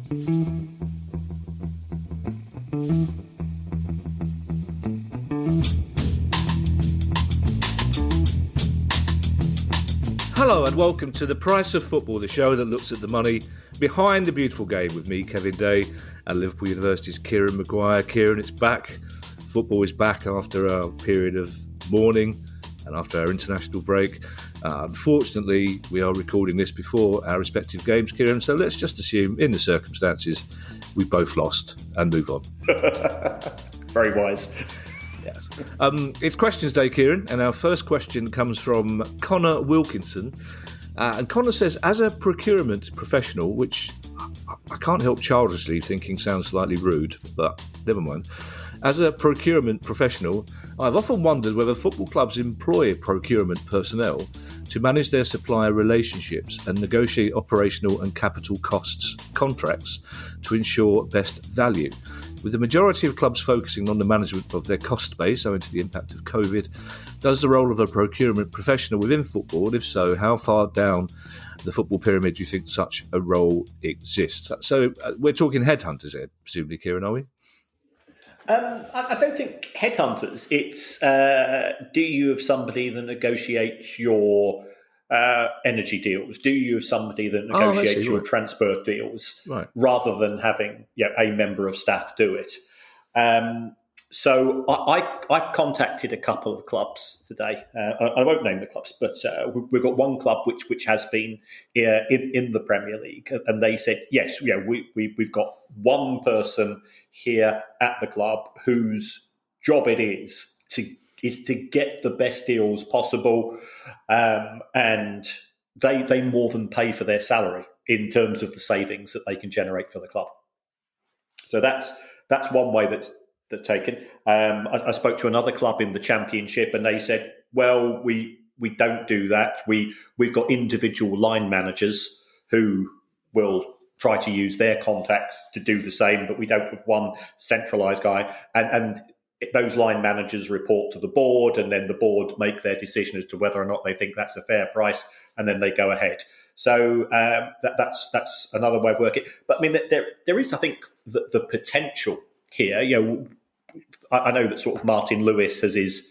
Hello and welcome to The Price of Football, the show that looks at the money behind the beautiful game with me, Kevin Day, and Liverpool University's Kieran Maguire. Kieran, it's back. Football is back after our period of mourning and after our international break. Unfortunately, we are recording this before our respective games, Kieran, so let's just assume, in the circumstances, we both lost and move on. Very wise. Yes. It's questions day, Kieran, and our first question comes from Connor Wilkinson. And Connor says, as a procurement professional, which I can't help childishly thinking sounds slightly rude, but never mind. As a procurement professional, I've often wondered whether football clubs employ procurement personnel to manage their supplier relationships and negotiate operational and capital costs contracts to ensure best value. With the majority of clubs focusing on the management of their cost base owing to the impact of COVID, does the role of a procurement professional within football, and if so, how far down the football pyramid do you think such a role exists? So we're talking headhunters here, presumably, Kieran, are we? I don't think headhunters. It's do you have somebody that negotiates your energy deals? Do you have somebody that negotiates your transfer deals, right, rather than having a member of staff do it? So I contacted a couple of clubs today. I won't name the clubs, but we've got one club which has been in the Premier League, and they said, yes, we've got one person here at the club whose job it is to get the best deals possible, and they more than pay for their salary in terms of the savings that they can generate for the club. So that's one way that's taken. I spoke to another club in the Championship, and they said, well, we don't do that. We've got individual line managers who will try to use their contacts to do the same, but we don't have one centralised guy. And those line managers report to the board, and then the board make their decision as to whether or not they think that's a fair price, and then they go ahead. So that's another way of working. But I mean, there is, I think, the potential here. I know that sort of Martin Lewis has his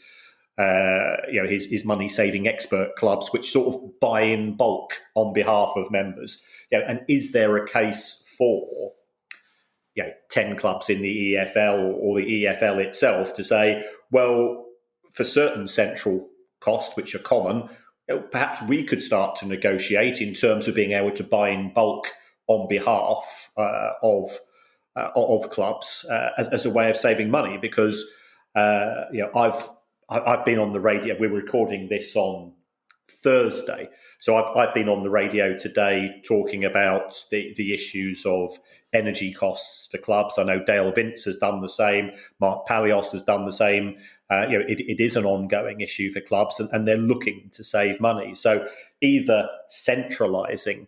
money saving expert clubs, which sort of buy in bulk on behalf of members. And is there a case for 10 clubs in the EFL or the EFL itself to say, well, for certain central costs which are common, perhaps we could start to negotiate in terms of being able to buy in bulk on behalf of clubs as a way of saving money, because I've been on the radio. We're recording this on Thursday, so I've been on the radio today talking about the issues of energy costs for clubs. I know Dale Vince has done the same. Mark Palios has done the same. It is an ongoing issue for clubs, and they're looking to save money. So either centralising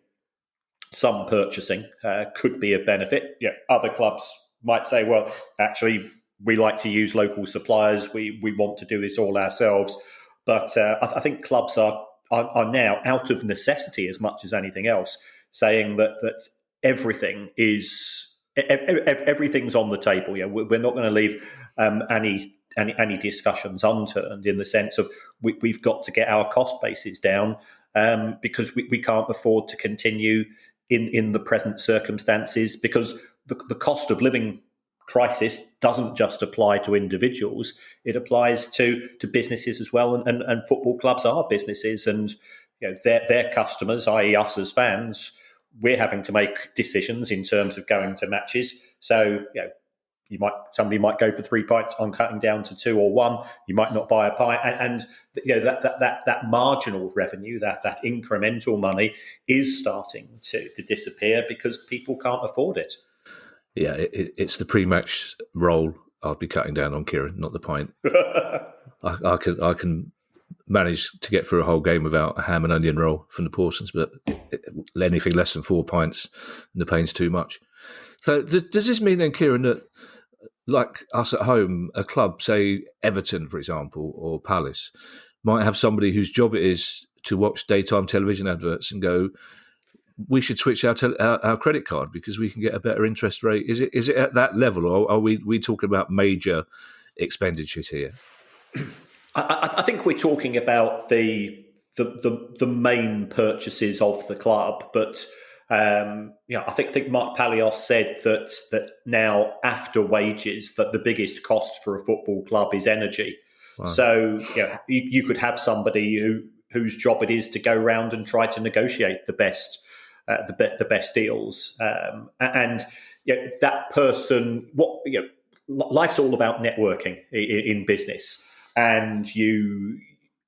some purchasing could be of benefit. Other clubs might say, well, actually, we like to use local suppliers. We want to do this all ourselves. But I think clubs are now, out of necessity as much as anything else, saying that everything is everything's on the table. We're not going to leave any discussions unturned, in the sense of we've got to get our cost bases down, because we can't afford to continue in the present circumstances, because the cost of living crisis doesn't just apply to individuals, it applies to businesses as well, and football clubs are businesses, and their customers, i.e. us as fans, we're having to make decisions in terms of going to matches. So somebody might go for 3 pints on cutting down to 2 or 1. You might not buy a pint, and that marginal revenue, that incremental money, is starting to disappear because people can't afford it. Yeah, it's the pre-match roll I'd be cutting down on, Kieran, not the pint. I can manage to get through a whole game without a ham and onion roll from the portions, but anything less than 4 pints, and the pain's too much. So does this mean then, Kieran, that like us at home, a club, say Everton, for example, or Palace, might have somebody whose job it is to watch daytime television adverts and go, we should switch our credit card because we can get a better interest rate? Is it at that level, or are we talking about major expenditures here? I think we're talking about the main purchases of the club, but I think Mark Palios said that now after wages, that the biggest cost for a football club is energy. Wow. So you could have somebody whose job it is to go around and try to negotiate the best deals, and that person. Life's all about networking in business, and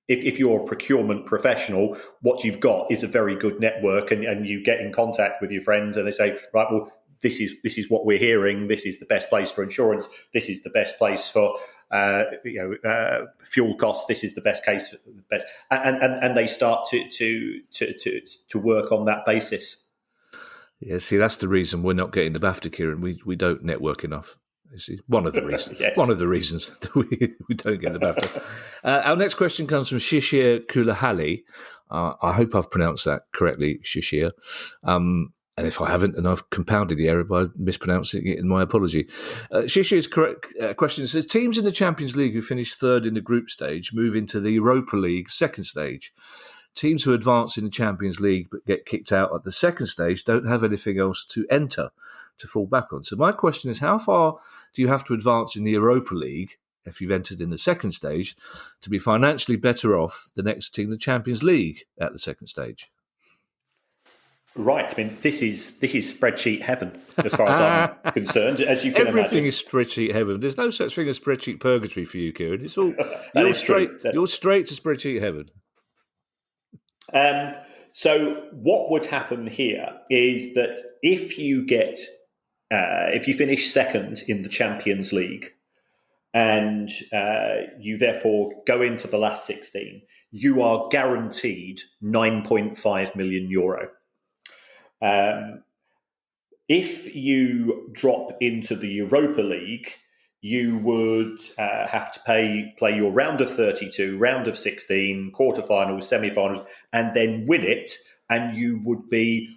if you're a procurement professional, what you've got is a very good network, and you get in contact with your friends, and they say, right, well, this is what we're hearing. This is the best place for insurance. This is the best place for fuel costs. This is the best case, and they start to work on that basis. Yeah, see, that's the reason we're not getting the BAFTA, Kieran. We don't network enough. See, one of the reasons. Yes. One of the reasons that we don't get the BAFTA. Our next question comes from Shishir Kulahali. I hope I've pronounced that correctly, Shishir. And if I haven't, and I've compounded the error by mispronouncing it, in my apology. Shishir's correct question says, teams in the Champions League who finish third in the group stage move into the Europa League second stage. Teams who advance in the Champions League but get kicked out at the second stage don't have anything else to enter to fall back on. So my question is, how far do you have to advance in the Europa League, if you've entered in the second stage, to be financially better off the next team, the Champions League, at the second stage? Right. I mean, this is spreadsheet heaven, as far as I'm concerned, as you can Everything imagine. is spreadsheet heaven. There's no such thing as spreadsheet purgatory for you, Kieran. It's all you're straight to spreadsheet heaven. So what would happen here is that if you finish second in the Champions League and you therefore go into the last 16, you are guaranteed €9.5 million. If you drop into the Europa League, you would have to play your round of 32, round of 16, quarterfinals, semi-finals, and then win it, and you would be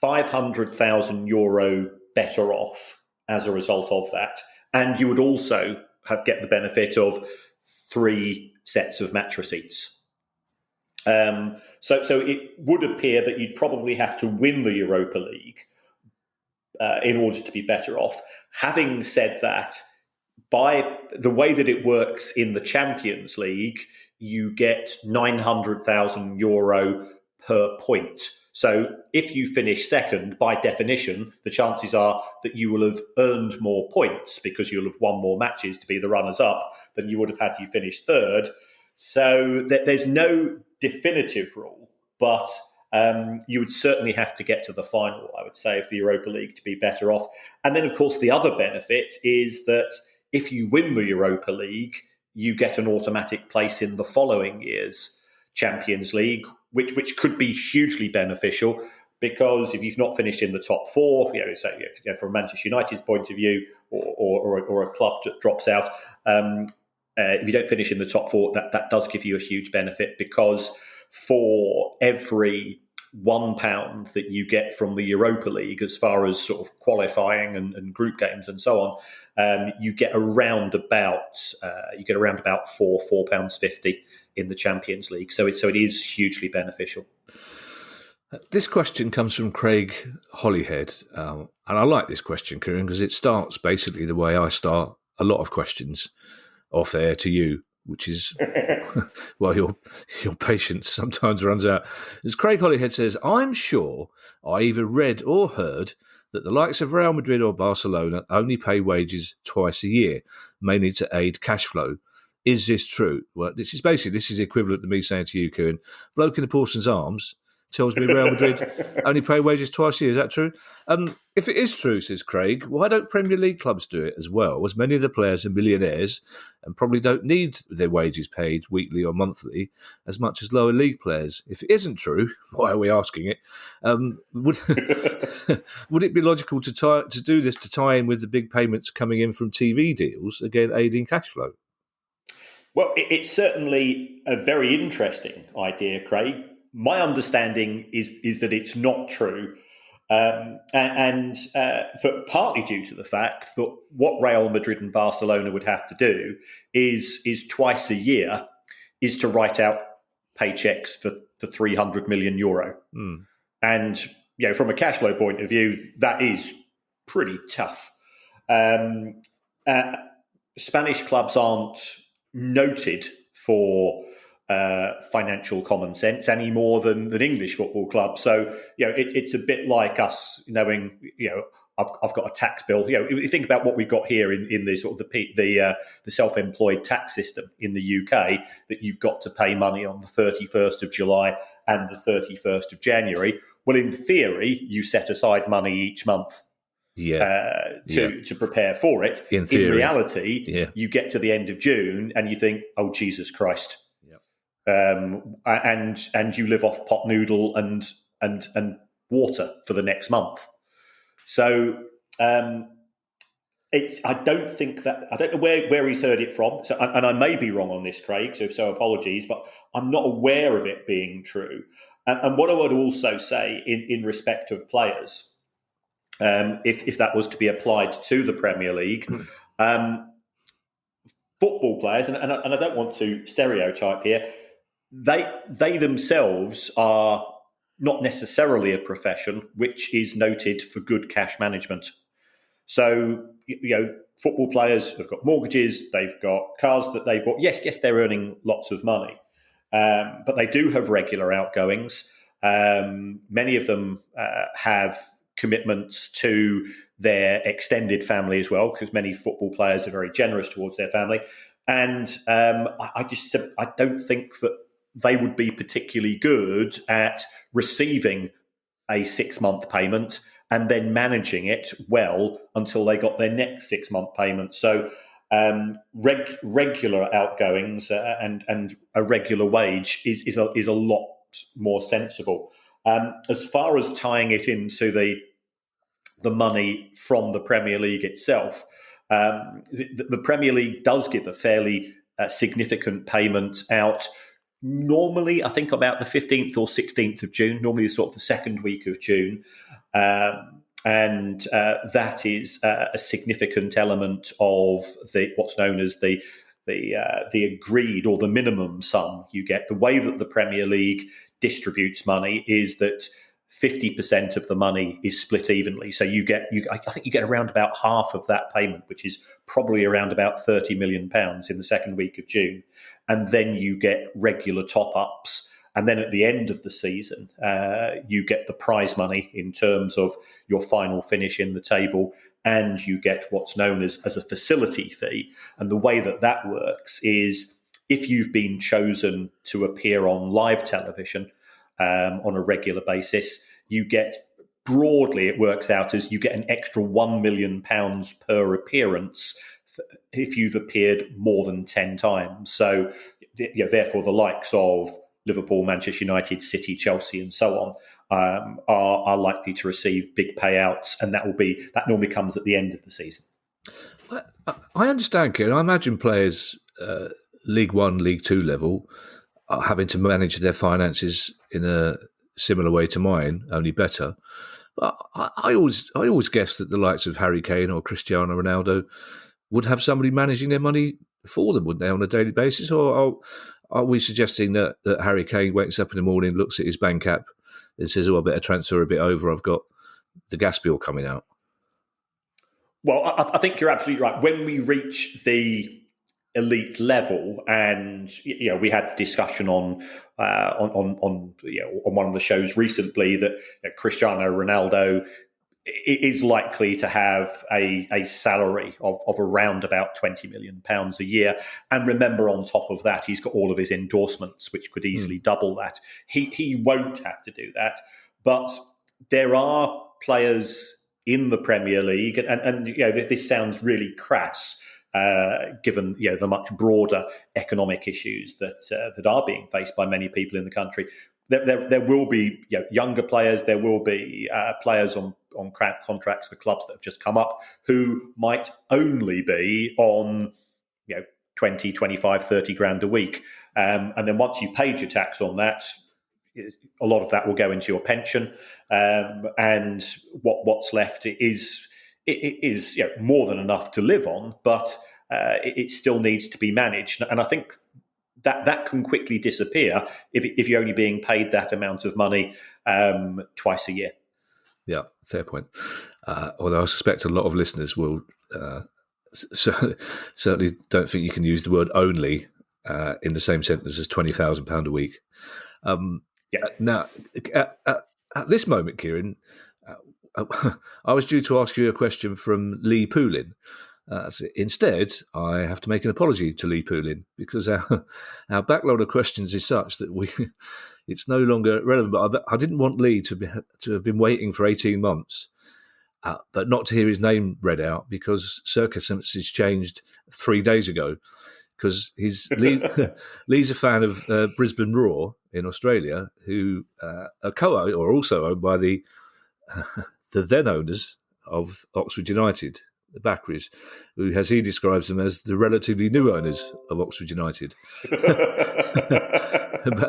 €500,000 better off as a result of that. And you would also get the benefit of 3 sets of match receipts. So it would appear that you'd probably have to win the Europa League in order to be better off. Having said that, by the way that it works in the Champions League, you get €900,000 per point. So if you finish second, by definition, the chances are that you will have earned more points because you'll have won more matches to be the runners-up than you would have had you finish third. So there's no definitive rule, but you would certainly have to get to the final, I would say, of the Europa League to be better off. And then, of course, the other benefit is that if you win the Europa League, you get an automatic place in the following year's Champions League, which could be hugely beneficial because if you've not finished in the top 4, from Manchester United's point of view, or a club that drops out, if you don't finish in the top 4, that does give you a huge benefit because for every £1 that you get from the Europa League, as far as sort of qualifying and group games and so on, you get around about £4.50 in the Champions League. So it is hugely beneficial. This question comes from Craig Hollyhead, and I like this question, Kieran, because it starts basically the way I start a lot of questions off air to you, which is, well, your patience sometimes runs out. As Craig Hollyhead says, I'm sure I either read or heard that the likes of Real Madrid or Barcelona only pay wages twice a year, mainly to aid cash flow. Is this true? Well, this is equivalent to me saying to you, Kieran, bloke in the Paulson's Arms tells me Real Madrid only pay wages twice a year. Is that true? If it is true, says Craig, why don't Premier League clubs do it as well, as many of the players are millionaires and probably don't need their wages paid weekly or monthly as much as lower league players? If it isn't true, why are we asking it? Would it be logical to do this to tie in with the big payments coming in from TV deals, again aiding cash flow? Well, it's certainly a very interesting idea, Craig, My understanding is that it's not true. For partly due to the fact that what Real Madrid and Barcelona would have to do is twice a year is to write out paychecks for 300 million euro. And from a cash flow point of view, that is pretty tough. Spanish clubs aren't noted for financial common sense any more than English football clubs. So it's a bit like us knowing I've got a tax bill. You think about what we've got here in the sort of the self-employed tax system in the UK, that you've got to pay money on the 31st of July and the 31st of January. Well, in theory, you set aside money each month to prepare for it. In reality, you get to the end of June and you think, oh, Jesus Christ. And you live off pot noodle and water for the next month. So I don't know where he's heard it from. So, and I may be wrong on this, Craig. So apologies, but I'm not aware of it being true. And what I would also say in respect of players, if that was to be applied to the Premier League, football players, and I don't want to stereotype here, they themselves are not necessarily a profession which is noted for good cash management. So, football players have got mortgages, they've got cars that they bought. Yes, they're earning lots of money, but they do have regular outgoings. Many of them have commitments to their extended family as well, because many football players are very generous towards their family. And I don't think that they would be particularly good at receiving a 6-month payment and then managing it well until they got their next 6-month payment. So regular outgoings and a regular wage is a lot more sensible. As far as tying it into the money from the Premier League itself, the Premier League does give a fairly significant payment out. Normally, I think about the 15th or 16th of June, normally sort of the second week of June. And that is a significant element of what's known as the agreed or the minimum sum you get. The way that the Premier League distributes money is that 50% of the money is split evenly. So I think you get around about half of that payment, which is probably around about £30 million in the second week of June. And then you get regular top-ups. And then at the end of the season, you get the prize money in terms of your final finish in the table, and you get what's known as a facility fee. And the way that works is if you've been chosen to appear on live television on a regular basis, you get, broadly it works out as you get an extra £1 million per appearance if you've appeared more than 10 times. So therefore the likes of Liverpool, Manchester United, City, Chelsea, and so on are likely to receive big payouts, and that normally comes at the end of the season. I understand, Kieran. I imagine players League One, League Two level are having to manage their finances in a similar way to mine, only better. But I always guessed that the likes of Harry Kane or Cristiano Ronaldo would have somebody managing their money for them, wouldn't they, on a daily basis? Or are we suggesting that Harry Kane wakes up in the morning, looks at his bank app and says, I better transfer a bit over, I've got the gas bill coming out? Well, I think you're absolutely right. When we reach the elite level, and we had the discussion on one of the shows recently that Cristiano Ronaldo is likely to have a salary of around about £20 million a year. And remember, on top of that, he's got all of his endorsements, which could easily double that. He won't have to do that. But there are players in the Premier League, and this sounds really crass, given the much broader economic issues that are being faced by many people in the country. There will be younger players. There will be players on contracts for clubs that have just come up who might only be on 20, 25, 30 grand a week. And then once you've paid your tax on that, a lot of that will go into your pension, and what's left is more than enough to live on, but it still needs to be managed. And I think that can quickly disappear if you're only being paid that amount of money twice a year. Yeah, fair point. Although I suspect a lot of listeners will certainly don't think you can use the word only in the same sentence as £20,000 a week. Now, at this moment, Kieran, I was due to ask you a question from Lee Poulin. Instead, I have to make an apology to Lee Poulin because our backlog of questions is such that it's no longer relevant. But I didn't want Lee to have been waiting for 18 months, but not to hear his name read out because circumstances changed 3 days ago. Because Lee's a fan of Brisbane Roar in Australia, who are co-owned or also owned by the then owners of Oxford United, the Backeries, who, as he describes them, as the relatively new owners of Oxford United. But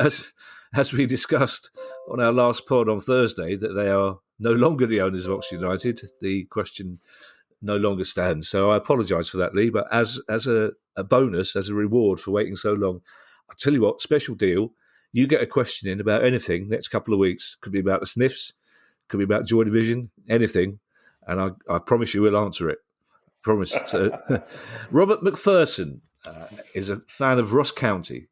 as we discussed on our last pod on Thursday, that they are no longer the owners of Oxford United, the question no longer stands. So I apologise for that, Lee. But as a bonus, as a reward for waiting so long, I'll tell you what, special deal. You get a question in about anything next couple of weeks. Could be about the Smiths, could be about Joy Division, anything. And I promise you we'll answer it. Promise. So, Robert McPherson is a fan of Ross County.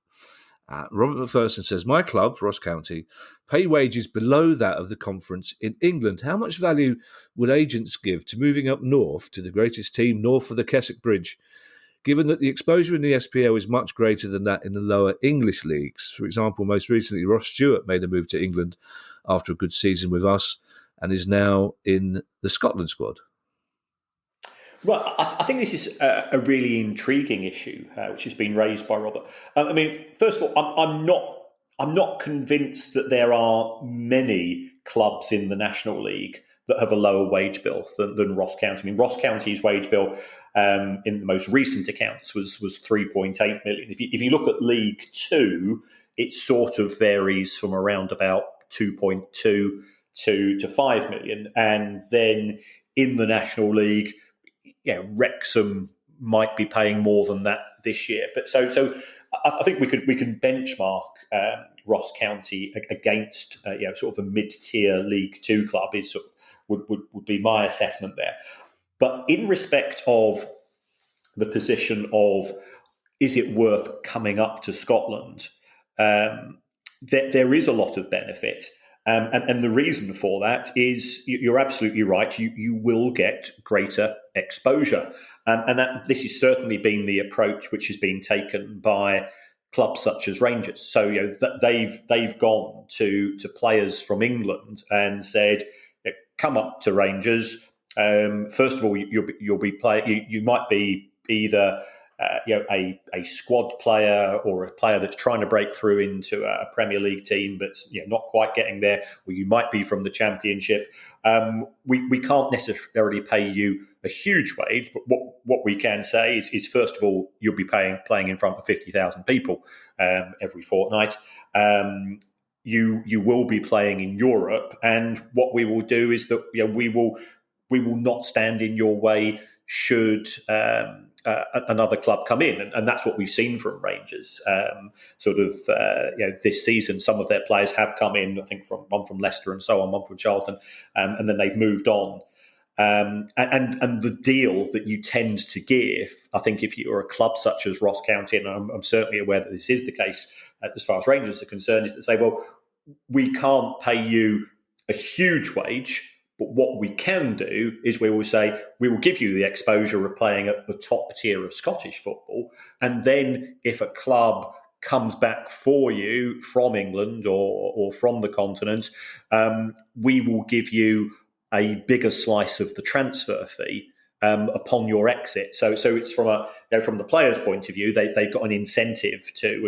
Robert McPherson says, my club, Ross County, pay wages below that of the conference in England. How much value would agents give to moving up north to the greatest team north of the Keswick Bridge, given that the exposure in the SPL is much greater than that in the lower English leagues? For example, most recently, Ross Stewart made a move to England after a good season with us and is now in the Scotland squad. Well, I think this is a really intriguing issue, which has been raised by Robert. I mean, first of all, I'm not convinced that there are many clubs in the National League that have a lower wage bill than Ross County. I mean, Ross County's wage bill in the most recent accounts was 3.8 million. If you look at League Two, it sort of varies from around about 2.2 to 5 million, and then in the National League, Wrexham might be paying more than that this year. But so I think we can benchmark Ross County against sort of a mid-tier League Two club would be my assessment there. But in respect of the position of is it worth coming up to Scotland, there is a lot of benefit. And the reason for that is you're absolutely right. You will get greater exposure, and this has certainly been the approach which has been taken by clubs such as Rangers. So they've gone to players from England and said, "Come up to Rangers. First of all, you'll be playing. You might be either." A squad player or a player that's trying to break through into a Premier League team but's not quite getting there, or you might be from the Championship. We can't necessarily pay you a huge wage, but what we can say is first of all, you'll be playing in front of 50,000 people every fortnight. You will be playing in Europe, and what we will do is that we will not stand in your way should another club come in, and that's what we've seen from Rangers. This season, some of their players have come in. I think one from Leicester and so on, one from Charlton, and then they've moved on. And the deal that you tend to give, I think, if you're a club such as Ross County, and I'm certainly aware that this is the case as far as Rangers are concerned, is to say, well, we can't pay you a huge wage. But what we can do is we will say, we will give you the exposure of playing at the top tier of Scottish football. And then if a club comes back for you from England or from the continent, we will give you a bigger slice of the transfer fee upon your exit. So it's from the players' point of view, they've got an incentive to,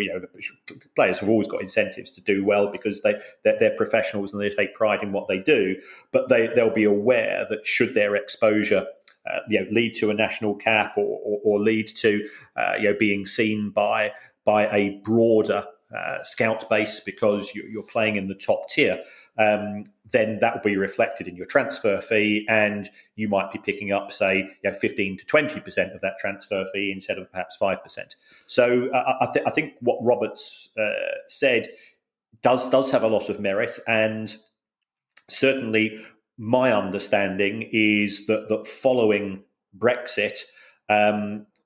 the players have always got incentives to do well because they're professionals and they take pride in what they do. But they'll be aware that should their exposure lead to a national cap or lead to being seen by a broader scout base because you're playing in the top tier, then that will be reflected in your transfer fee, and you might be picking up, say, 15 to 20% of that transfer fee instead of perhaps 5%. So I think what Roberts said does have a lot of merit, and certainly my understanding is that following Brexit,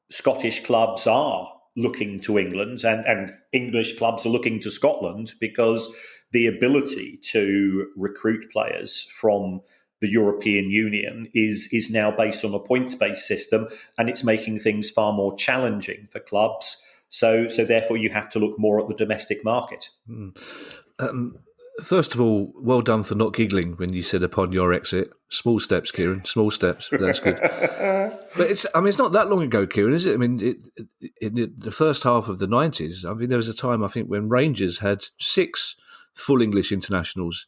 Scottish clubs are looking to England, and English clubs are looking to Scotland, because the ability to recruit players from the European Union is now based on a points-based system, and it's making things far more challenging for clubs. So therefore, you have to look more at the domestic market. First of all, well done for not giggling when you said upon your exit. Small steps, Kieran. Small steps. That's good. But it's not that long ago, Kieran, is it? I mean, in the first half of the 90s, I mean, there was a time, I think, when Rangers had 6 full English internationals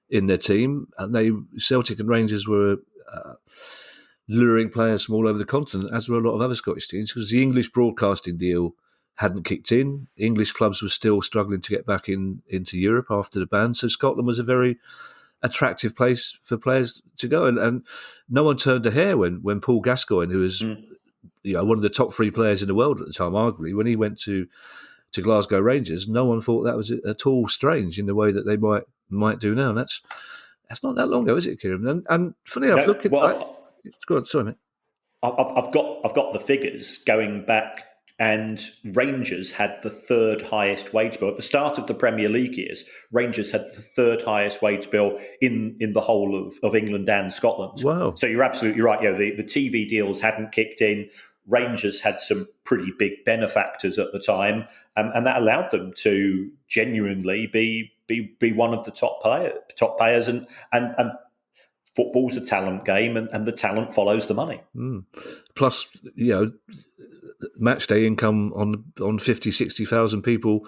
in their team, and Celtic and Rangers were luring players from all over the continent, as were a lot of other Scottish teams, because the English broadcasting deal hadn't kicked in. English clubs were still struggling to get back into Europe after the ban. So Scotland was a very attractive place for players to go. And no one turned a hair when Paul Gascoigne, who was one of the top 3 players in the world at the time, arguably, when he went to Glasgow Rangers, no one thought that was at all strange in the way that they might do now. And that's not that long ago, is it, Kieran? And funny enough, go on, sorry, mate. I've got the figures going back, and Rangers had the 3rd highest wage bill. At the start of the Premier League years, Rangers had the 3rd highest wage bill in the whole of England and Scotland. Wow. So you're absolutely right. The TV deals hadn't kicked in. Rangers had some pretty big benefactors at the time, and that allowed them to genuinely be one of the top players. And football's a talent game, and the talent follows the money. Plus, match day income on 50, 60,000 people,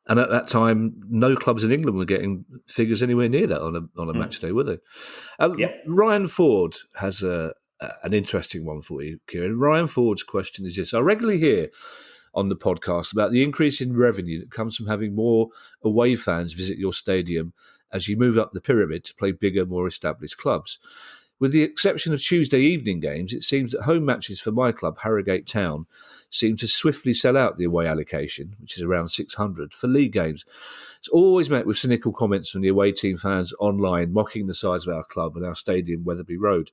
and at that time, no clubs in England were getting figures anywhere near that on a match day, were they? Ryan Ford has an interesting one for you, Kieran. Ryan Ford's question is this: I regularly hear on the podcast about the increase in revenue that comes from having more away fans visit your stadium as you move up the pyramid to play bigger, more established clubs. With the exception of Tuesday evening games, it seems that home matches for my club, Harrogate Town, seem to swiftly sell out the away allocation, which is around 600, for league games. It's always met with cynical comments from the away team fans online, mocking the size of our club and our stadium, Wetherby Road.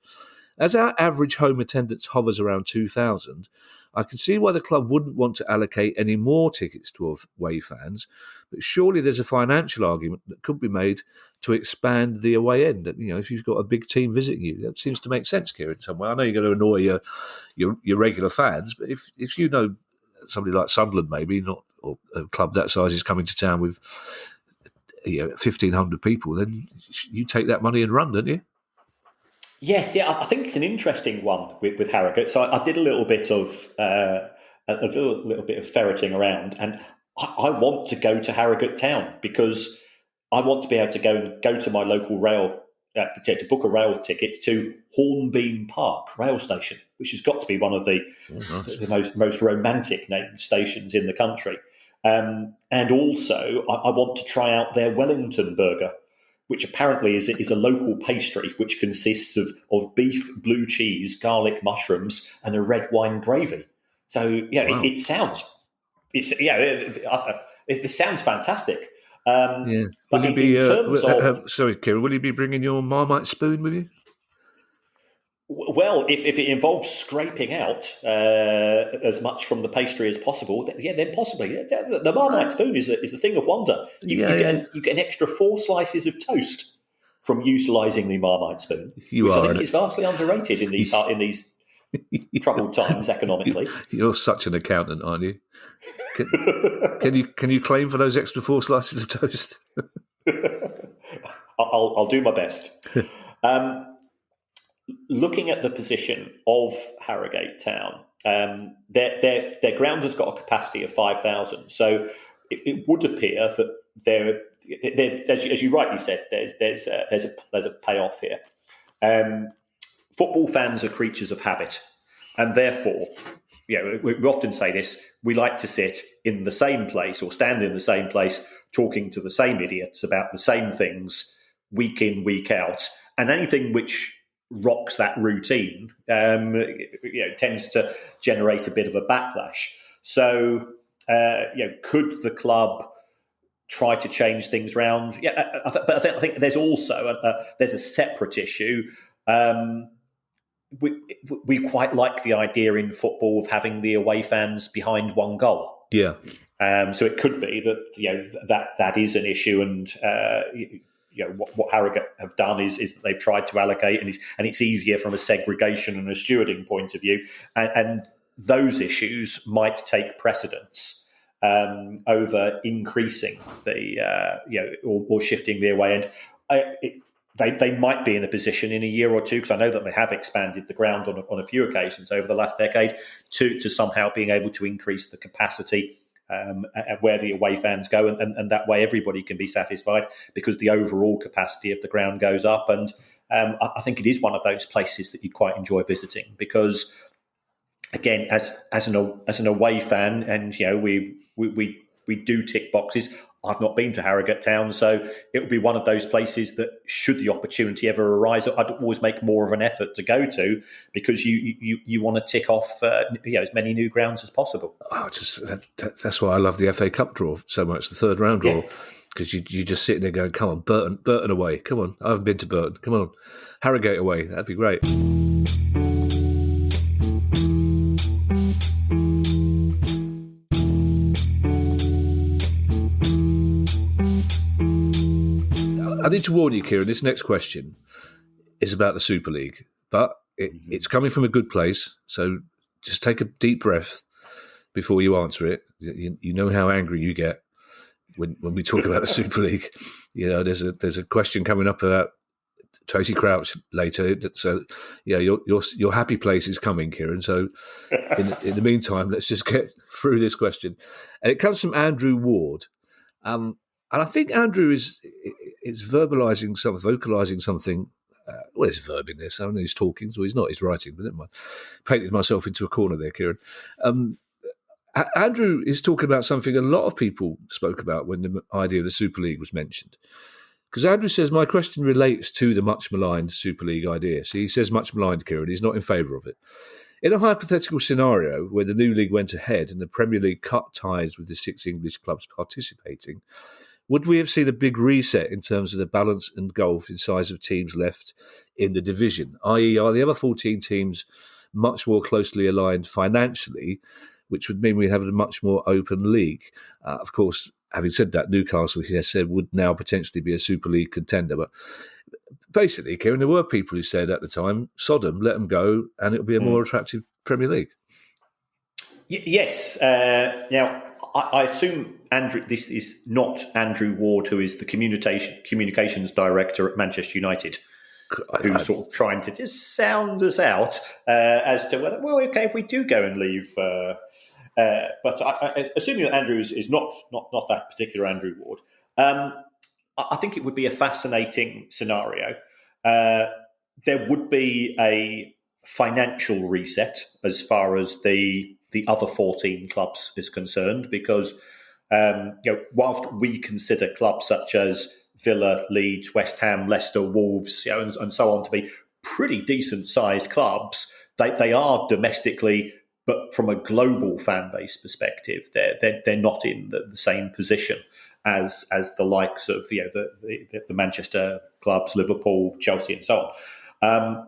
As our average home attendance hovers around 2,000, I can see why the club wouldn't want to allocate any more tickets to away fans, but surely there's a financial argument that could be made to expand the away end. If you've got a big team visiting you, that seems to make sense, Kieran, somewhere. I know you're going to annoy your regular fans, but if you know somebody like Sunderland, maybe, or a club that size is coming to town with 1,500 people, then you take that money and run, don't you? Yes, I think it's an interesting one with Harrogate. So I did a little bit of ferreting around, and I want to go to Harrogate Town because I want to be able to go to my local rail to book a rail ticket to Hornbeam Park rail station, which has got to be one of the most romantic named stations in the country. And also, I want to try out their Wellington burger, which apparently is a local pastry which consists of beef, blue cheese, garlic, mushrooms, and a red wine gravy. So wow. It sounds fantastic. Will you be? Sorry, Kieran. Will you be bringing your Marmite spoon with you? Well, if it involves scraping out as much from the pastry as possible, then possibly. The Marmite spoon is a thing of wonder. You get an extra 4 slices of toast from utilising the Marmite spoon, which I think is vastly underrated in these troubled times economically. You're such an accountant, aren't you? Can you claim for those extra 4 slices of toast? I'll do my best. Looking at the position of Harrogate Town, their ground has got a capacity of 5,000. So it would appear that there, as you rightly said, there's a payoff here. Football fans are creatures of habit, And therefore, we often say this, we like to sit in the same place or stand in the same place talking to the same idiots about the same things week in, week out. And anything which rocks that routine tends to generate a bit of a backlash. So, could the club try to change things around? Yeah, but I think there's also there's a separate issue. We quite like the idea in football of having the away fans behind one goal. Yeah. So it could be that that is an issue, and what Harrogate have done is that they've tried to allocate, and it's easier from a segregation and a stewarding point of view, and those issues might take precedence over increasing the or shifting the away end. They might be in a position in a year or two, because I know that they have expanded the ground on a few occasions over the last decade, to somehow being able to increase the capacity where the away fans go, and that way everybody can be satisfied, because the overall capacity of the ground goes up. And I think it is one of those places that you quite enjoy visiting, because again, as an away fan, and we do tick boxes. I've not been to Harrogate Town, so it would be one of those places that, should the opportunity ever arise, I'd always make more of an effort to go to, because you want to tick off as many new grounds as possible. That's why I love the FA Cup draw so much, the third round draw, because you just sitting there going, come on, Burton away, come on, I haven't been to Burton, come on, Harrogate away, that'd be great. I need to warn you, Kieran, this next question is about the Super League, but it's coming from a good place, so just take a deep breath before you answer it. You know how angry you get when we talk about the Super League. There's a question coming up about Tracy Crouch later, so your happy place is coming, Kieran. So in the meantime, let's just get through this question, and it comes from Andrew Ward. And I think Andrew is vocalising something. There's a verb in this. I don't know, he's talking, so he's not. He's writing, but never mind. Painted myself into a corner there, Kieran. Andrew is talking about something a lot of people spoke about when the idea of the Super League was mentioned. Because Andrew says, my question relates to the much maligned Super League idea. So he says much maligned, Kieran. He's not in favour of it. In a hypothetical scenario where the new league went ahead and the Premier League cut ties with the 6 English clubs participating, would we have seen a big reset in terms of the balance and gulf in size of teams left in the division? I.e., are the other 14 teams much more closely aligned financially, which would mean we have a much more open league? Of course, having said that, Newcastle, he has said, would now potentially be a Super League contender. But basically, Kieran, there were people who said at the time, sod them, let them go, and it'll be a more attractive Premier League. Yes. Now, I assume this is not Andrew Ward, who is the communications director at Manchester United, who's sort of trying to just sound us out as to whether, if we do go and leave. But I assuming that Andrew is not that particular Andrew Ward. I think it would be a fascinating scenario. There would be a financial reset as far as the other 14 clubs is concerned, because whilst we consider clubs such as Villa, Leeds, West Ham, Leicester, Wolves, and so on to be pretty decent sized clubs, they are domestically, but from a global fan base perspective, they're not in the same position as the likes of the Manchester clubs, Liverpool, Chelsea, and so on.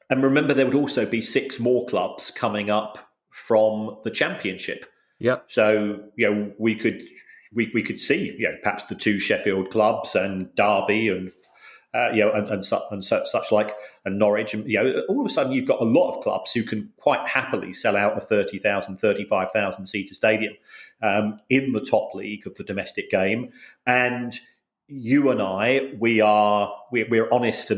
And remember, there would also be 6 more clubs coming up from the Championship. Yeah. So we could see perhaps the 2 Sheffield clubs and Derby and such like, and Norwich, and all of a sudden you've got a lot of clubs who can quite happily sell out a 30,000, 35,000 seater stadium in the top league of the domestic game. And you and I, we're honest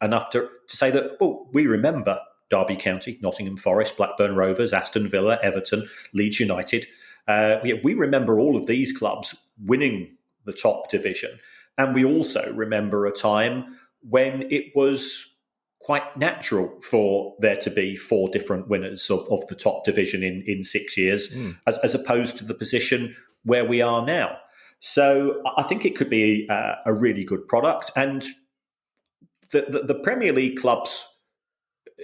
enough to say that we remember Derby County, Nottingham Forest, Blackburn Rovers, Aston Villa, Everton, Leeds United. We remember all of these clubs winning the top division. And we also remember a time when it was quite natural for there to be 4 different winners of the top division in 6 years, as opposed to the position where we are now. So I think it could be a really good product. And the Premier League clubs,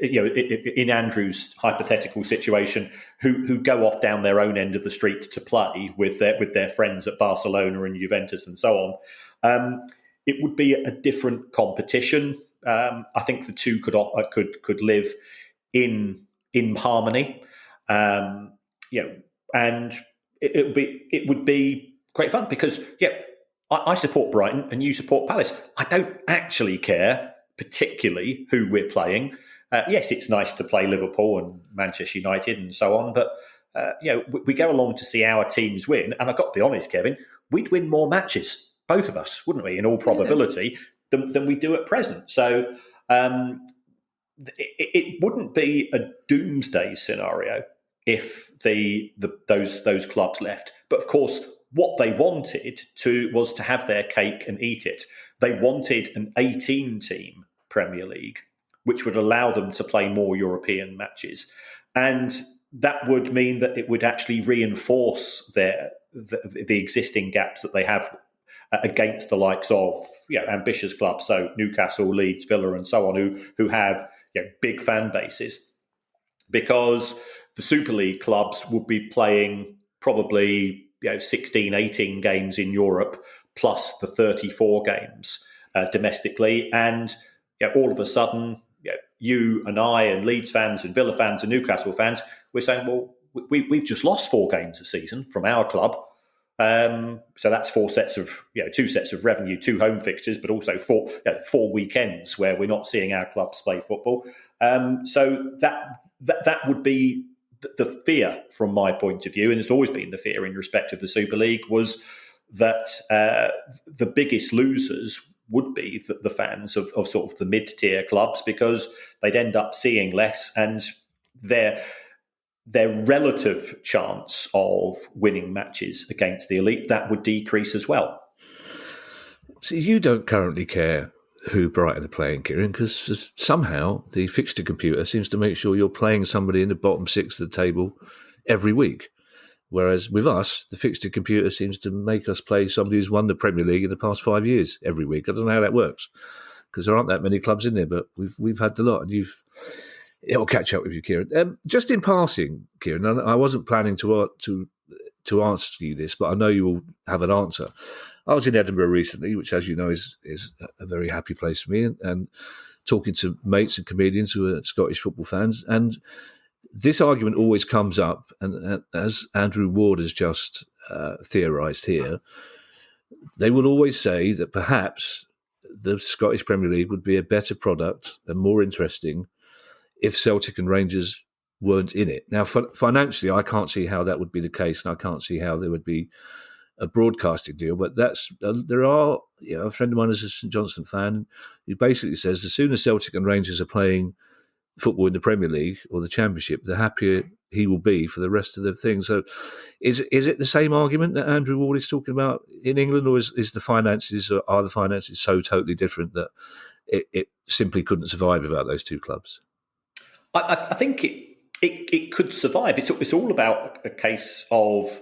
in Andrew's hypothetical situation, who go off down their own end of the street to play with their friends at Barcelona and Juventus and so on, it would be a different competition. I think the two could live in harmony, and it would be great fun because I support Brighton and you support Palace. I don't actually care particularly who we're playing. Yes, it's nice to play Liverpool and Manchester United and so on, but we go along to see our teams win. And I've got to be honest, Kevin, we'd win more matches, both of us, wouldn't we, in all probability, than we do at present. So it wouldn't be a doomsday scenario if those clubs left. But of course, what they wanted was to have their cake and eat it. They wanted an 18-team Premier League, which would allow them to play more European matches. And that would mean that it would actually reinforce the existing gaps that they have against the likes of ambitious clubs, so Newcastle, Leeds, Villa, and so on, who have big fan bases. Because the Super League clubs would be playing probably 16, 18 games in Europe, plus the 34 games domestically. And all of a sudden, you and I and Leeds fans and Villa fans and Newcastle fans, we're saying, well, we've just lost 4 games a season from our club. So that's 2 sets of revenue, 2 home fixtures, but also 4 weekends where we're not seeing our clubs play football. So that would be the fear from my point of view, and it's always been the fear in respect of the Super League, was that the biggest losers would be the fans of sort of the mid-tier clubs, because they'd end up seeing less, and their relative chance of winning matches against the elite, that would decrease as well. So you don't currently care who Brighton are playing, Kieran, because somehow the fixture computer seems to make sure you're playing somebody in the bottom 6 of the table every week. Whereas with us, the fixture computer seems to make us play somebody who's won the Premier League in the past 5 years every week. I don't know how that works, because there aren't that many clubs in there, but we've had the lot, and it'll catch up with you, Kieran. Just in passing, Kieran, I wasn't planning to ask you this, but I know you will have an answer. I was in Edinburgh recently, which, as you know, is a very happy place for me, and talking to mates and comedians who are Scottish football fans. And this argument always comes up, and as Andrew Ward has just theorised here, they will always say that perhaps the Scottish Premier League would be a better product and more interesting if Celtic and Rangers weren't in it. Now, financially, I can't see how that would be the case, and I can't see how there would be a broadcasting deal. But there are, a friend of mine is a St Johnstone fan who basically says as soon as Celtic and Rangers are playing football in the Premier League or the Championship, the happier he will be for the rest of the thing. So is it the same argument that Andrew Ward is talking about in England, or are the finances so totally different that it simply couldn't survive without those 2 clubs? I think it could survive. It's all about a case of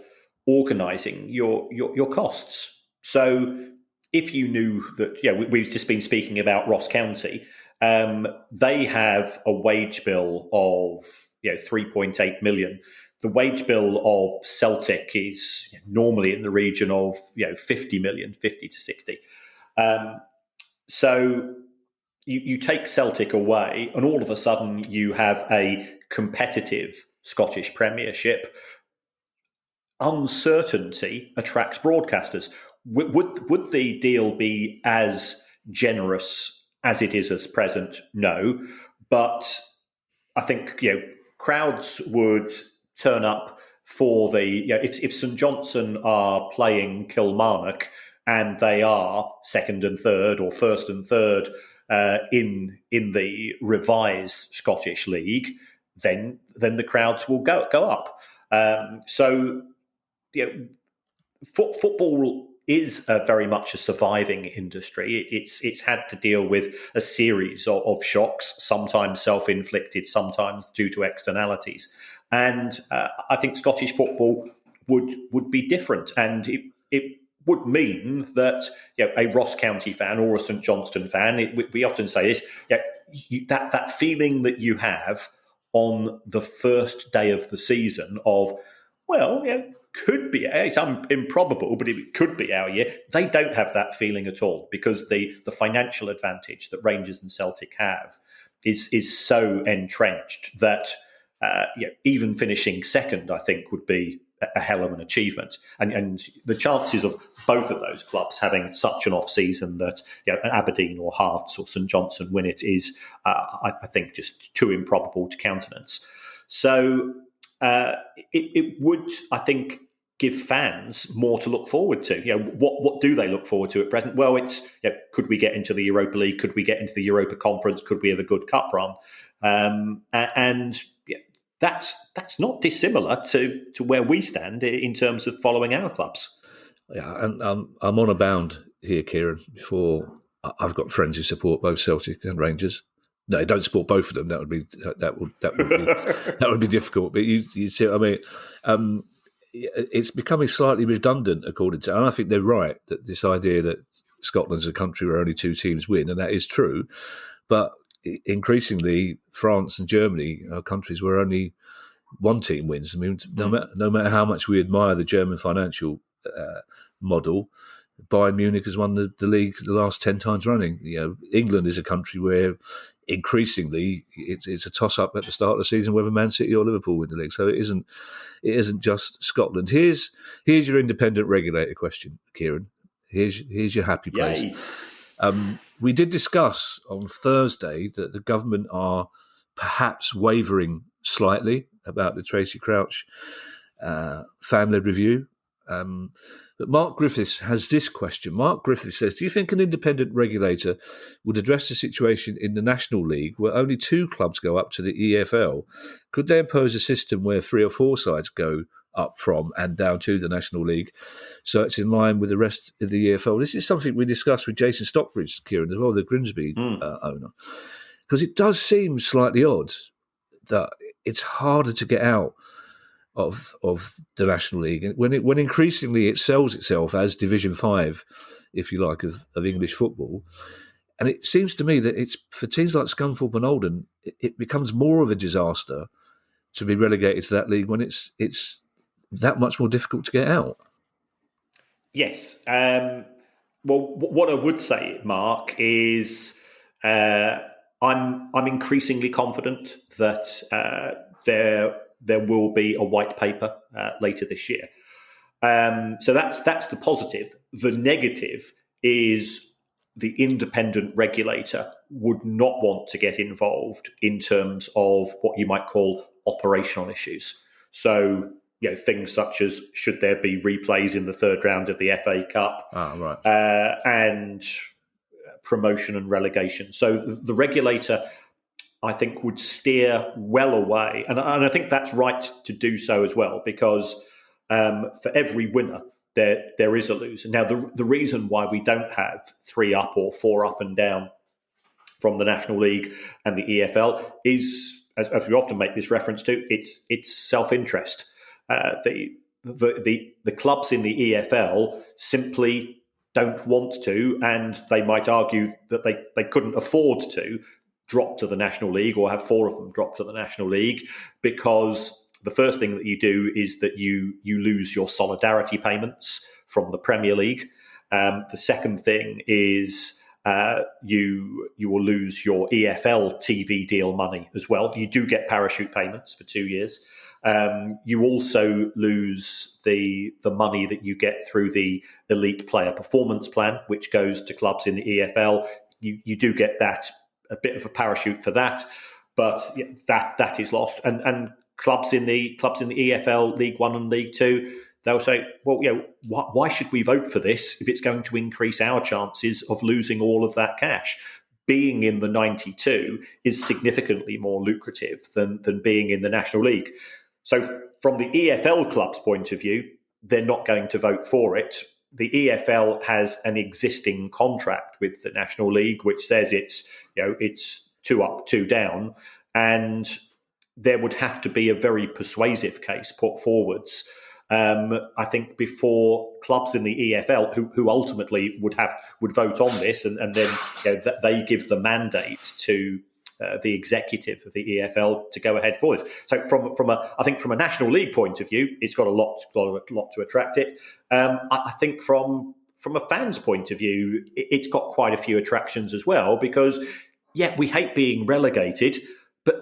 organising your costs. So if you knew that, we've just been speaking about Ross County, they have a wage bill of 3.8 million. The wage bill of Celtic is normally in the region of 50 million, 50 to 60. So you take Celtic away, and all of a sudden you have a competitive Scottish Premiership. Uncertainty attracts broadcasters. Would the deal be as generous as it is at present? No, but I think crowds would turn up for the if St Johnstone are playing Kilmarnock and they are second and third or first and third in the revised Scottish League, then the crowds will go up. So football is very much a surviving industry. It's had to deal with a series of shocks, sometimes self-inflicted, sometimes due to externalities. And I think Scottish football would be different, and it would mean that a Ross County fan or a St Johnstone fan, we often say this, that feeling that you have on the first day of the season of, well, could be, it's improbable, but it could be our year. They don't have that feeling at all, because the financial advantage that Rangers and Celtic have is so entrenched that even finishing second, I think, would be a hell of an achievement. And the chances of both of those clubs having such an off-season that Aberdeen or Hearts or St Johnstone win it is, I think, just too improbable to countenance. So it would, I think, give fans more to look forward to. What do they look forward to at present? Well, it's could we get into the Europa League? Could we get into the Europa Conference? Could we have a good cup run? And that's not dissimilar to where we stand in terms of following our clubs. Yeah, and I'm on a bound here, Kieran. Before I've got friends who support both Celtic and Rangers. No, I don't support both of them. That would be difficult. But you see what I mean? It's becoming slightly redundant, according to, and I think they're right, that this idea that Scotland's a country where only two teams win, and that is true. But increasingly, France and Germany are countries where only one team wins. I mean, no matter how much we admire the German financial model, Bayern Munich has won the league the last 10 times running. England is a country where increasingly it's a toss-up at the start of the season whether Man City or Liverpool win the league. So it isn't just Scotland. Here's your independent regulator question, Kieran. Here's your happy place. We did discuss on Thursday that the government are perhaps wavering slightly about the Tracy Crouch fan-led review. But Mark Griffiths has this question. Mark Griffiths says, do you think an independent regulator would address the situation in the National League where only two clubs go up to the EFL? Could they impose a system where 3 or 4 sides go up from and down to the National League, so it's in line with the rest of the EFL? This is something we discussed with Jason Stockbridge, Kieran, as well, the Grimsby owner. Because it does seem slightly odd that it's harder to get out of the National League when increasingly it sells itself as Division 5, if you like, of English football. And it seems to me that it's for teams like Scunthorpe and Oldham, it becomes more of a disaster to be relegated to that league when it's that much more difficult to get out. Yes. Well, what I would say, Mark, is I'm increasingly confident that there will be a white paper later this year. So that's the positive. The negative is the independent regulator would not want to get involved in terms of what you might call operational issues. So things such as should there be replays in the third round of the FA Cup, and promotion and relegation. So the regulator, I think, would steer well away. And I think that's right to do so as well, because for every winner, there is a loser. Now, the reason why we don't have 3 up or 4 up and down from the National League and the EFL is, as we often make this reference to, it's self-interest. The clubs in the EFL simply don't want to, and they might argue that they couldn't afford to drop to the National League or have 4 of them drop to the National League, because the first thing that you do is that you lose your solidarity payments from the Premier League. The second thing is you will lose your EFL TV deal money as well. You do get parachute payments for 2 years. You also lose the money that you get through the Elite Player Performance Plan, which goes to clubs in the EFL. You do get that, a bit of a parachute for that, but that is lost. And clubs in the EFL League One and League Two, they'll say, well, why should we vote for this if it's going to increase our chances of losing all of that cash? Being in the 92 is significantly more lucrative than being in the National League. So from the EFL club's point of view, they're not going to vote for it. the EFL has an existing contract with the National League, which says it's 2 up, 2 down, and there would have to be a very persuasive case put forwards. I think before clubs in the EFL, who ultimately would vote on this, and then they give the mandate to the executive of the EFL to go ahead for this. So from a National League point of view, it's got a lot to attract it. I think from a fan's point of view, it's got quite a few attractions as well, because we hate being relegated, but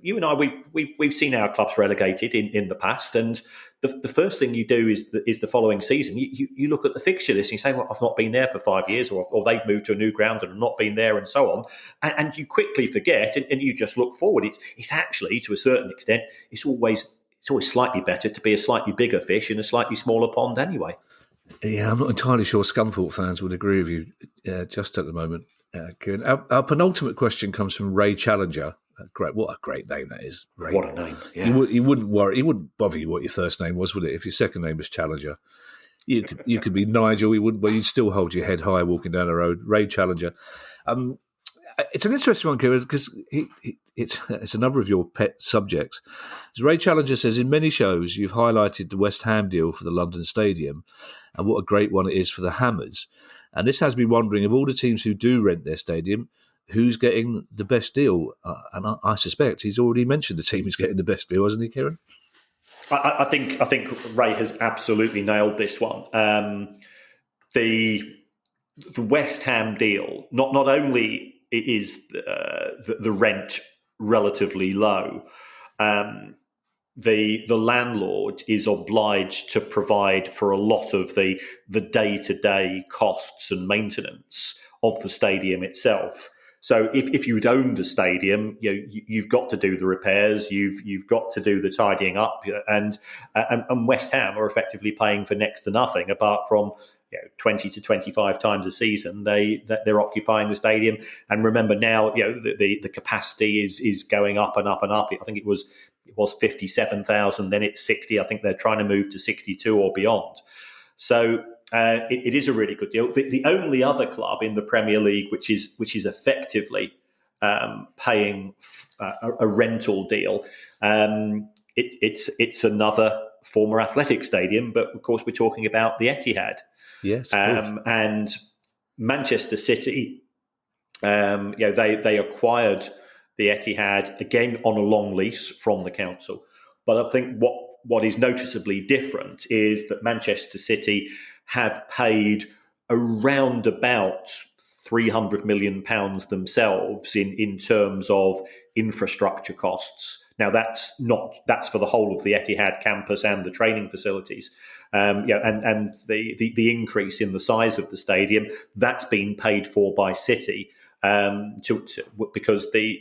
you and I, we've seen our clubs relegated in the past, and the first thing you do is the following season. You look at the fixture list and you say, well, I've not been there for 5 years, or they've moved to a new ground and I've not been there, and so on. And you quickly forget, and you just look forward. It's actually, to a certain extent, it's always slightly better to be a slightly bigger fish in a slightly smaller pond anyway. Yeah, I'm not entirely sure Scunthorpe fans would agree with you just at the moment, Kieran. Our penultimate question comes from Ray Challenger. Great! What a great name that is. Ray. What a name! Yeah. You wouldn't worry. It wouldn't bother you what your first name was, would it? If your second name was Challenger, you could be Nigel. You'd still hold your head high walking down the road. Ray Challenger. It's an interesting one, Kieran, because it's another of your pet subjects. As Ray Challenger says, in many shows you've highlighted the West Ham deal for the London Stadium and what a great one it is for the Hammers. And this has me wondering, of all the teams who do rent their stadium, who's getting the best deal? And I suspect he's already mentioned the team who's getting the best deal, hasn't he, Kieran? I think Ray has absolutely nailed this one. The West Ham deal, not only is the rent relatively low, the landlord is obliged to provide for a lot of the day-to-day costs and maintenance of the stadium itself. So if you'd owned a stadium, you've got to do the repairs, you've got to do the tidying up, and West Ham are effectively paying for next to nothing, apart from 20 to 25 times a season they're occupying the stadium. And remember now, the capacity is going up and up and up. I think it was 57,000, then it's 60. I think they're trying to move to 62 or beyond. So it is a really good deal. The only other club in the Premier League which is effectively paying a rental deal, it's another former athletic stadium, but of course we're talking about the Etihad. Yes, and Manchester City, they acquired the Etihad again on a long lease from the council. But I think what is noticeably different is that Manchester City had paid around about £300 million themselves in terms of infrastructure costs. Now that's for the whole of the Etihad campus and the training facilities, and the increase in the size of the stadium, that's been paid for by City. Because I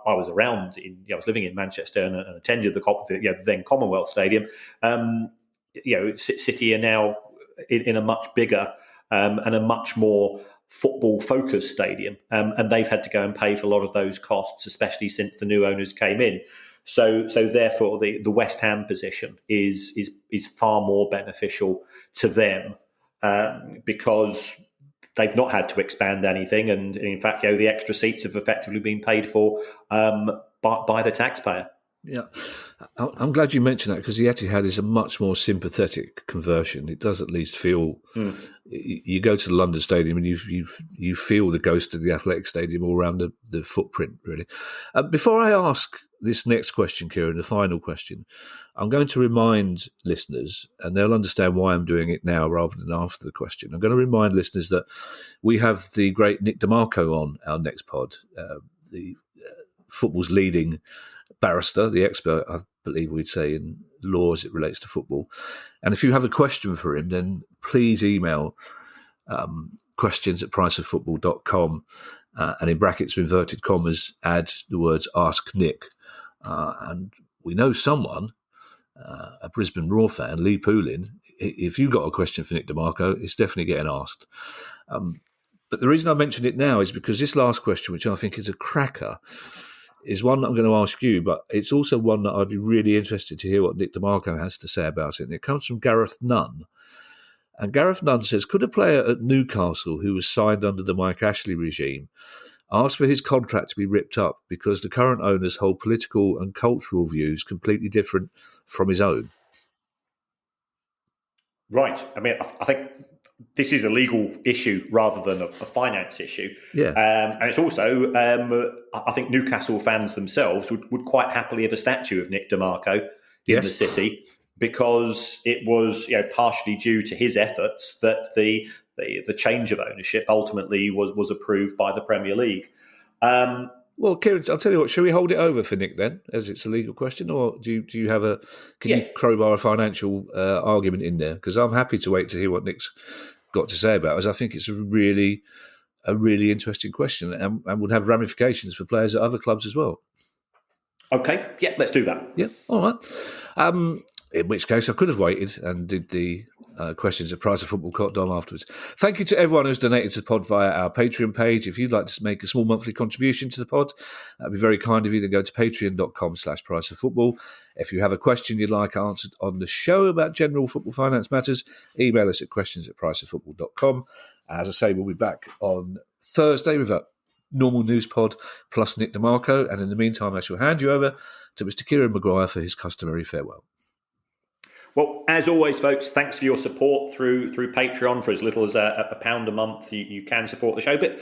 was around I was living in Manchester and attended the then Commonwealth Stadium. City are now in a much bigger and a much more football-focused stadium, and they've had to go and pay for a lot of those costs, especially since the new owners came in. So therefore, the West Ham position is far more beneficial to them because they've not had to expand anything, and in fact, the extra seats have effectively been paid for by the taxpayer. Yeah, I'm glad you mentioned that, because the Etihad is a much more sympathetic conversion. It does at least feel you go to the London Stadium and you feel the ghost of the Athletic Stadium all around the footprint, really. Before I ask this next question, Kieran, the final question, I'm going to remind listeners, and they'll understand why I'm doing it now rather than after the question. I'm going to remind listeners that we have the great Nick DeMarco on our next pod, the football's leading barrister, the expert, I believe we'd say, in law as it relates to football. And if you have a question for him, then please email questions@priceoffootball.com and in brackets, inverted commas, add the words Ask Nick. And we know someone, a Brisbane Roar fan, Lee Poulin, if you've got a question for Nick DeMarco, it's definitely getting asked. But the reason I mentioned it now is because this last question, which I think is a cracker, is one that I'm going to ask you, but it's also one that I'd be really interested to hear what Nick DeMarco has to say about it. And it comes from Gareth Nunn. And Gareth Nunn says, could a player at Newcastle who was signed under the Mike Ashley regime ask for his contract to be ripped up because the current owners hold political and cultural views completely different from his own? Right. I mean, I think this is a legal issue rather than a finance issue. Yeah. And it's also, I think Newcastle fans themselves would quite happily have a statue of Nick DeMarco in the city, because it was partially due to his efforts that the change of ownership ultimately was approved by the Premier League. Well, Kieran, I'll tell you what, shall we hold it over for Nick then, as it's a legal question, or do you have you crowbar a financial argument in there? Because I'm happy to wait to hear what Nick's got to say about it, as I think it's a really interesting question and would have ramifications for players at other clubs as well. Okay, yeah, let's do that. Yeah, all right. In which case, I could have waited and did the questions at priceoffootball.com afterwards. Thank you to everyone who's donated to the pod via our Patreon page. If you'd like to make a small monthly contribution to the pod, that'd be very kind of you to go to patreon.com/priceoffootball. If you have a question you'd like answered on the show about general football finance matters, email us at questions@priceoffootball.com. As I say, we'll be back on Thursday with a normal news pod plus Nick DeMarco. And in the meantime, I shall hand you over to Mr. Kieran Maguire for his customary farewell. Well, as always, folks, thanks for your support through Patreon. For as little as £1 a month, you can support the show. But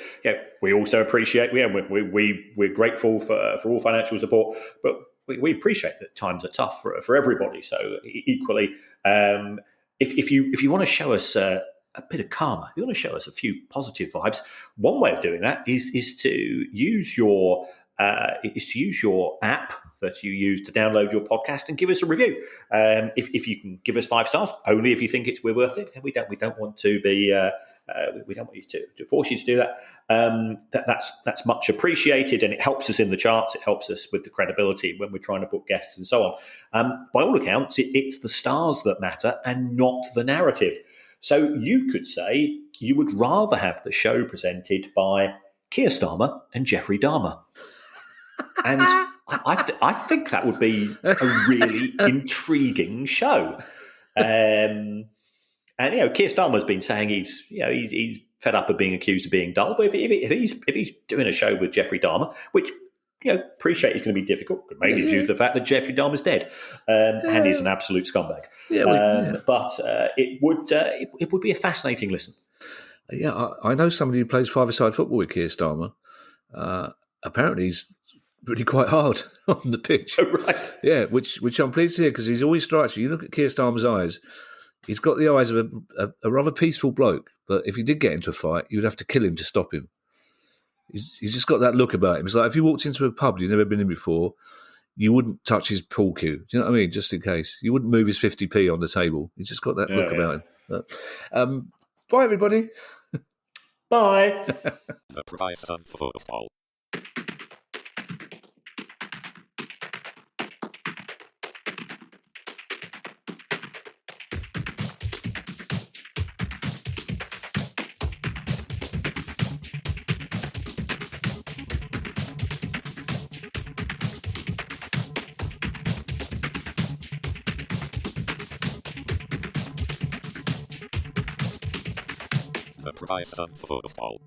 we also appreciate, we're grateful for all financial support, but we appreciate that times are tough for everybody. So equally, if you want to show us a bit of karma, if you want to show us a few positive vibes, one way of doing that is to use your app that you use to download your podcast and give us a review. If you can give us 5 stars, only if you think we're worth it. We don't want to be we don't want you to force you to do that. That's much appreciated, and it helps us in the charts. It helps us with the credibility when we're trying to book guests and so on. By all accounts, it's the stars that matter and not the narrative. So you could say you would rather have the show presented by Keir Starmer and Jeffrey Dahmer. And I think that would be a really intriguing show. And Keir Starmer's been saying he's fed up of being accused of being dull. But if he's doing a show with Jeffrey Dahmer, which appreciate it's going to be difficult, mainly due to the fact that Jeffrey Dahmer's dead and he's an absolute scumbag. But it would be a fascinating listen. Yeah, I know somebody who plays five-a-side football with Keir Starmer. Apparently, he's really quite hard on the pitch. Oh, right. Yeah, which I'm pleased to hear, because he's always strikes me. You look at Keir Starmer's eyes, he's got the eyes of a rather peaceful bloke, but if he did get into a fight, you'd have to kill him to stop him. He's just got that look about him. It's like if you walked into a pub you've never been in before, you wouldn't touch his pool cue. Do you know what I mean? Just in case. You wouldn't move his 50p on the table. He's just got that look about him. But, bye, everybody. Bye. The price of football. The price of football.